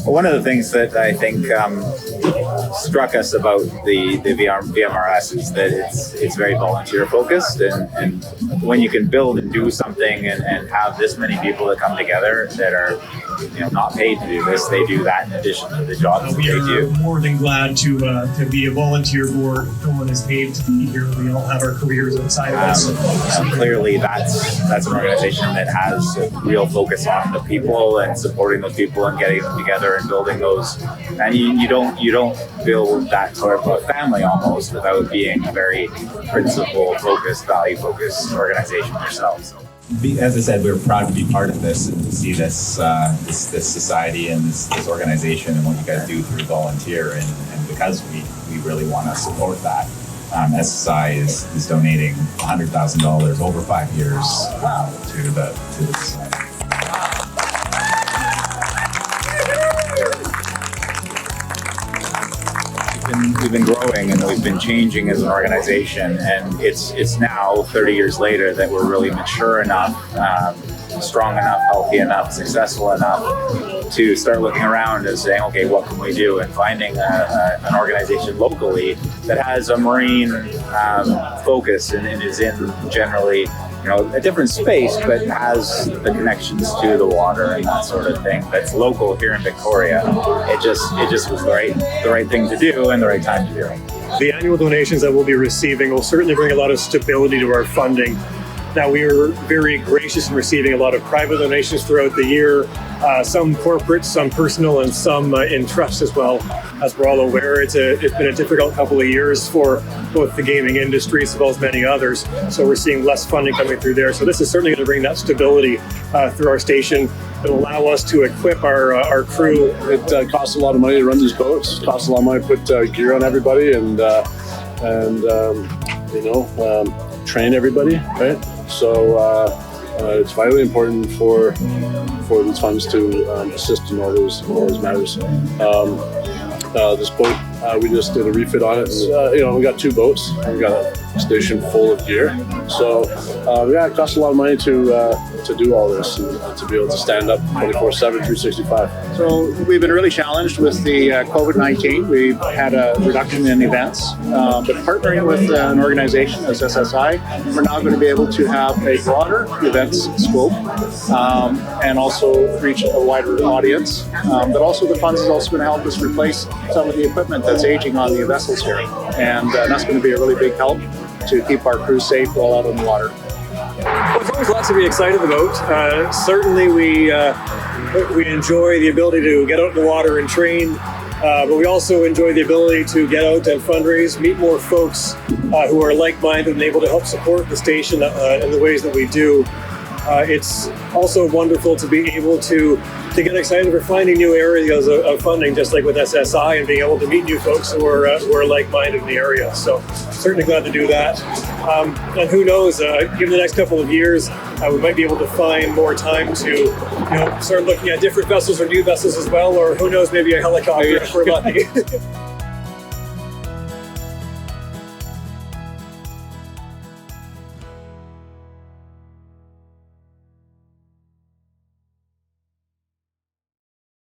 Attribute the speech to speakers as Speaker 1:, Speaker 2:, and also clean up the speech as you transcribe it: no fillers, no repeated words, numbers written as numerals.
Speaker 1: One of the things that I think struck us about the VMRS is that it's very volunteer focused, and when you can build and do something and have this many people that come together that are not paid to do this, they do that in addition to the jobs that they do.
Speaker 2: We are more than glad to be a volunteer board. No one is paid to be here. We all have our careers outside of us.
Speaker 1: Clearly, that's an organization that has a real focus on the people and supporting those people and getting them together and building those. And you don't build that sort of a family almost without being a very principle-focused, value-focused organization yourself. So.
Speaker 3: As I said, we're proud to be part of this and to see this society and this organization and what you guys do through volunteer. And because we really want to support that, SSI is donating $100,000 over 5 years to the society.
Speaker 1: We've been growing and we've been changing as an organization, and it's now 30 years later that we're really mature enough, strong enough, healthy enough, successful enough to start looking around and saying, okay, what can we do? And finding an organization locally that has a marine focus and is in generally a different space, but has the connections to the water and that sort of thing. That's local here in Victoria. It just was the right thing to do and the right time to do it.
Speaker 2: The annual donations that we'll be receiving will certainly bring a lot of stability to our funding. Now, we are very gracious in receiving a lot of private donations throughout the year, some corporate, some personal, and some in trust as well. As we're all aware, it's been a difficult couple of years for both the gaming industry as well as many others. So we're seeing less funding coming through there. So this is certainly going to bring that stability through our station. It'll allow us to equip our crew.
Speaker 4: It costs a lot of money to run these boats. It costs a lot of money to put gear on everybody and train everybody, right? So it's vitally important for these funds to assist in all those matters. This boat, we just did a refit on it. And, we got 2 boats. And we got a station full of gear. So it costs a lot of money to do all this and to be able to stand up 24/7, 365.
Speaker 5: So we've been really challenged with the COVID-19. We've had a reduction in events, but partnering with an organization as SSI, we're now going to be able to have a broader events scope and also reach a wider audience. But also the funds is also going to help us replace some of the equipment that's aging on the vessels here. And that's going to be a really big help to keep our crews safe while out on the water.
Speaker 2: Well, there's always lots to be excited about. Certainly we enjoy the ability to get out in the water and train, but we also enjoy the ability to get out and fundraise, meet more folks who are like-minded and able to help support the station in the ways that we do. It's also wonderful to be able to get excited for finding new areas of funding, just like with SSI, and being able to meet new folks who are like-minded in the area. So certainly glad to do that. And who knows, given the next couple of years, we might be able to find more time to start looking at different vessels or new vessels as well, or who knows, maybe a helicopter if we're lucky.